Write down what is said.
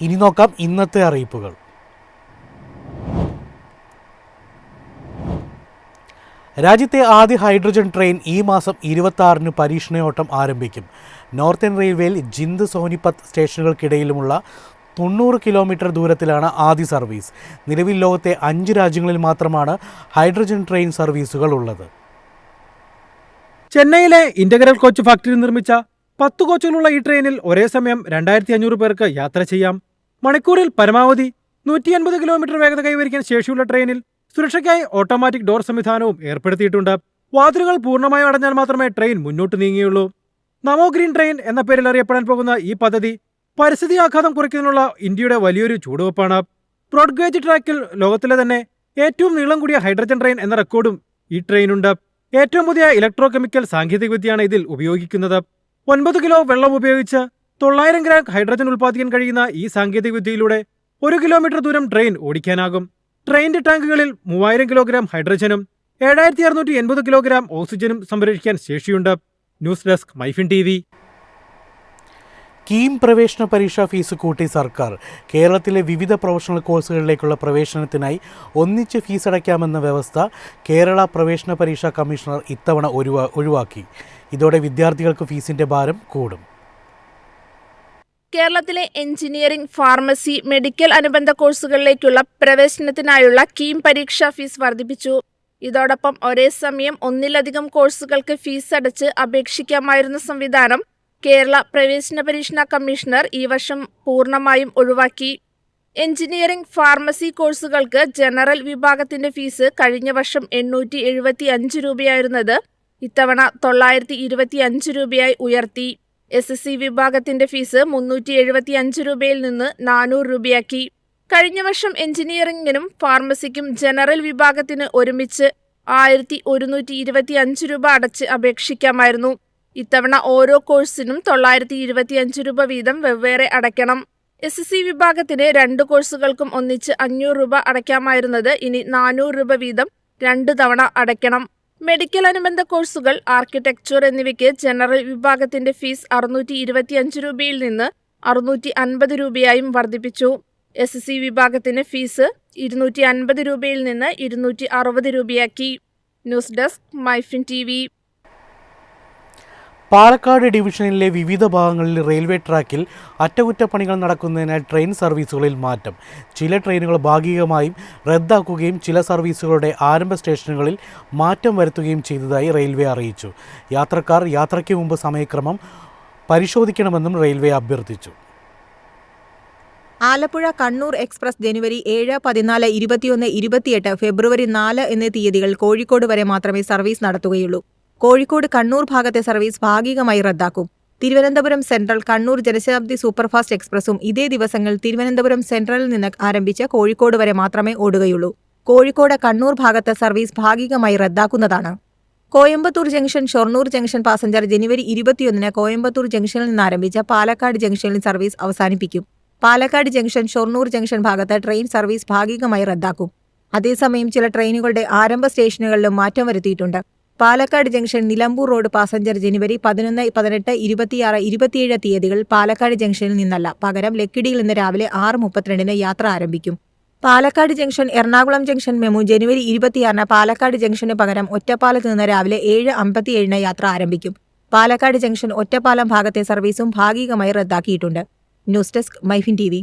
ഇനി നോക്കാം ഇന്നത്തെ അറിയിപ്പുകൾ. രാജ്യത്തെ ആദ്യ ഹൈഡ്രജൻ ട്രെയിൻ ഈ മാസം 26-ന് പരീക്ഷണയോട്ടം ആരംഭിക്കും. നോർത്തേൺ റെയിൽവേയിൽ ജിന്ദ് സോനിപത്ത് സ്റ്റേഷനുകൾക്കിടയിലുമുള്ള 90 കിലോമീറ്റർ ദൂരത്തിലാണ് ആദ്യ സർവീസ്. നിലവിൽ ലോകത്തെ 5 രാജ്യങ്ങളിൽ മാത്രമാണ് ഹൈഡ്രജൻ ട്രെയിൻ സർവീസുകൾ ഉള്ളത്. ചെന്നൈയിലെ ഇന്റഗ്രൽ കോച്ച് ഫാക്ടറി നിർമ്മിച്ച 10 കോച്ചുകളുള്ള ഈ ട്രെയിനിൽ ഒരേ സമയം 2500 പേർക്ക് യാത്ര ചെയ്യാം. മണിക്കൂറിൽ പരമാവധി 150 കിലോമീറ്റർ വേഗത കൈവരിക്കാൻ ശേഷിയുള്ള ട്രെയിനിൽ സുരക്ഷയ്ക്കായി ഓട്ടോമാറ്റിക് ഡോർ സംവിധാനവും ഏർപ്പെടുത്തിയിട്ടുണ്ട്. വാതിലുകൾ പൂർണ്ണമായും അടഞ്ഞാൽ മാത്രമേ ട്രെയിൻ മുന്നോട്ട് നീങ്ങിയുള്ളൂ. നമോ ഗ്രീൻ ട്രെയിൻ എന്ന പേരിൽ അറിയപ്പെടാൻ പോകുന്ന ഈ പദ്ധതി പരിസ്ഥിതി ആഘാതം കുറയ്ക്കുന്നതിനുള്ള ഇന്ത്യയുടെ വലിയൊരു ചുവടുവെപ്പാണ്. ബ്രോഡ് ഗേജ് ട്രാക്കിൽ ലോകത്തിലെ തന്നെ ഏറ്റവും നീളം കൂടിയ ഹൈഡ്രജൻ ട്രെയിൻ എന്ന റെക്കോർഡും ഈ ട്രെയിനുണ്ട്. ഏറ്റവും പുതിയ ഇലക്ട്രോ കെമിക്കൽ സാങ്കേതികവിദ്യയാണ് ഇതിൽ ഉപയോഗിക്കുന്നത്. 9 കിലോ വെള്ളം ഉപയോഗിച്ച് 900 ഗ്രാം ഹൈഡ്രജൻ ഉൽപ്പാദിക്കാൻ കഴിയുന്ന ഈ സാങ്കേതികവിദ്യയിലൂടെ 1 കിലോമീറ്റർ ദൂരം ട്രെയിൻ ഓടിക്കാനാകും. ട്രെയിനിന്റെ ടാങ്കുകളിൽ 3000 കിലോഗ്രാം ഹൈഡ്രജനും 7680 കിലോഗ്രാം ഓക്സിജനും സംഭരിക്കാൻ ശേഷിയുണ്ട്. News desk Myfin TV. KEAM പ്രവേശന പരീക്ഷാ ഫീസ് കൂട്ടി സർക്കാർ. കേരളത്തിലെ വിവിധ പ്രൊഫഷണൽ കോഴ്സുകളിലേക്കുള്ള പ്രവേശനത്തിനായി ഒന്നിച്ച് ഫീസ് അടയ്ക്കാമെന്ന വ്യവസ്ഥ കേരള പ്രവേശന പരീക്ഷാ കമ്മീഷണർ ഇത്തവണ ഒഴിവാക്കി. ഇതോടെ വിദ്യാർത്ഥികൾക്ക് ഫീസിന്റെ ഭാരം കൂടും. കേരളത്തിലെ എഞ്ചിനീയറിംഗ്, ഫാർമസി, മെഡിക്കൽ അനുബന്ധ കോഴ്സുകളിലേക്കുള്ള പ്രവേശനത്തിനായുള്ള കീം പരീക്ഷാ ഫീസ് വർദ്ധിപ്പിച്ചു. ഇതോടൊപ്പം ഒരേ സമയം ഒന്നിലധികം കോഴ്സുകൾക്ക് ഫീസ് അടച്ച് അപേക്ഷിക്കാമായിരുന്ന സംവിധാനം കേരള പ്രവേശന പരീക്ഷാ കമ്മീഷണർ ഈ വർഷം പൂർണ്ണമായും ഒഴിവാക്കി. എഞ്ചിനീയറിംഗ്, ഫാർമസി കോഴ്സുകൾക്ക് ജനറൽ വിഭാഗത്തിന്റെ ഫീസ് കഴിഞ്ഞ വർഷം 875 രൂപയായിരുന്നത് ഇത്തവണ 925 രൂപയായി ഉയർത്തി. SSC വിഭാഗത്തിന്റെ ഫീസ് 375 രൂപയിൽ നിന്ന് 400 രൂപയാക്കി. കഴിഞ്ഞ വർഷം എഞ്ചിനീയറിംഗിനും ഫാർമസിക്കും ജനറൽ വിഭാഗത്തിന് ഒരുമിച്ച് 1125 രൂപ അടച്ച് അപേക്ഷിക്കാമായിരുന്നു. ഇത്തവണ ഓരോ കോഴ്സിനും 925 രൂപ വീതം വെവ്വേറെ അടയ്ക്കണം. SSC വിഭാഗത്തിന് 2 കോഴ്സുകൾക്കും ഒന്നിച്ച് 500 രൂപ അടയ്ക്കാമായിരുന്നത് ഇനി 400 രൂപ വീതം 2 തവണ അടയ്ക്കണം. മെഡിക്കൽ അനുബന്ധ കോഴ്സുകൾ, ആർക്കിടെക്ചർ എന്നിവയ്ക്ക് ജനറൽ വിഭാഗത്തിന്റെ ഫീസ് 625 രൂപയിൽ നിന്ന് 650 രൂപയായും വർദ്ധിപ്പിച്ചു. SSC വിഭാഗത്തിന് ഫീസ് 250 രൂപയിൽ നിന്ന് 260 രൂപയാക്കി. News desk Myfin TV. Palakkad ഡിവിഷനിലെ വിവിധ ഭാഗങ്ങളിൽ റെയിൽവേ ട്രാക്കിൽ അറ്റകുറ്റപ്പണികൾ നടക്കുന്നതിനാൽ ട്രെയിൻ സർവീസുകളിൽ മാറ്റം. ചില ട്രെയിനുകൾ ഭാഗികമായും റദ്ദാക്കുകയും ചില സർവീസുകളുടെ ആരംഭ സ്റ്റേഷനുകളിൽ മാറ്റം വരുത്തുകയും ചെയ്തതായി റെയിൽവേ അറിയിച്ചു. യാത്രക്കാർ യാത്രയ്ക്ക് മുമ്പ് സമയക്രമം പരിശോധിക്കണമെന്നും റെയിൽവേ അഭ്യർത്ഥിച്ചു. ആലപ്പുഴ കണ്ണൂർ എക്സ്പ്രസ് ജനുവരി 7, 14, 21, 28, ഫെബ്രുവരി 4 എന്നീ തീയതികൾ കോഴിക്കോട് വരെ മാത്രമേ സർവീസ് നടത്തുകയുള്ളൂ. കോഴിക്കോട് കണ്ണൂർ ഭാഗത്തെ സർവീസ് ഭാഗികമായി റദ്ദാക്കും. തിരുവനന്തപുരം സെൻട്രൽ കണ്ണൂർ ജനശതാബ്ദി സൂപ്പർഫാസ്റ്റ് എക്സ്പ്രസും ഇതേ ദിവസങ്ങളിൽ തിരുവനന്തപുരം സെൻട്രലിൽ നിന്ന് ആരംഭിച്ച് കോഴിക്കോട് വരെ മാത്രമേ ഓടുകയുള്ളൂ. കോഴിക്കോട് കണ്ണൂർ ഭാഗത്തെ സർവീസ് ഭാഗികമായി റദ്ദാക്കുന്നതാണ്. Coimbatore junction Shoranur junction passenger ജനുവരി 21-ന് കോയമ്പത്തൂർ ജംഗ്ഷനിൽ നിന്ന് ആരംഭിച്ച പാലക്കാട് ജംഗ്ഷനിൽ സർവീസ് അവസാനിപ്പിക്കും. പാലക്കാട് ജംഗ്ഷൻ ഷൊർണൂർ ജംഗ്ഷൻ ഭാഗത്ത് ട്രെയിൻ സർവീസ് ഭാഗികമായി റദ്ദാക്കും. അതേസമയം ചില ട്രെയിനുകളുടെ ആരംഭ സ്റ്റേഷനുകളിലും മാറ്റം വരുത്തിയിട്ടുണ്ട്. Palakkad junction Nilambur road passenger ജനുവരി 11, 18, 26, 27 തീയതികൾ പാലക്കാട് ജംഗ്ഷനിൽ നിന്നല്ല, പകരം ലക്കിടിയിൽ നിന്ന് രാവിലെ 6:32-ന് യാത്ര ആരംഭിക്കും. Palakkad junction Ernakulam junction MEMU ജനുവരി 26-ന് പാലക്കാട് ജംഗ്ഷന് പകരം ഒറ്റപ്പാലത്ത് നിന്ന് രാവിലെ 7:57-ന് യാത്ര ആരംഭിക്കും. പാലക്കാട് ജംഗ്ഷൻ ഒറ്റപ്പാലം ഭാഗത്തെ സർവീസും ഭാഗികമായി റദ്ദാക്കിയിട്ടുണ്ട്. News desk Myfin TV.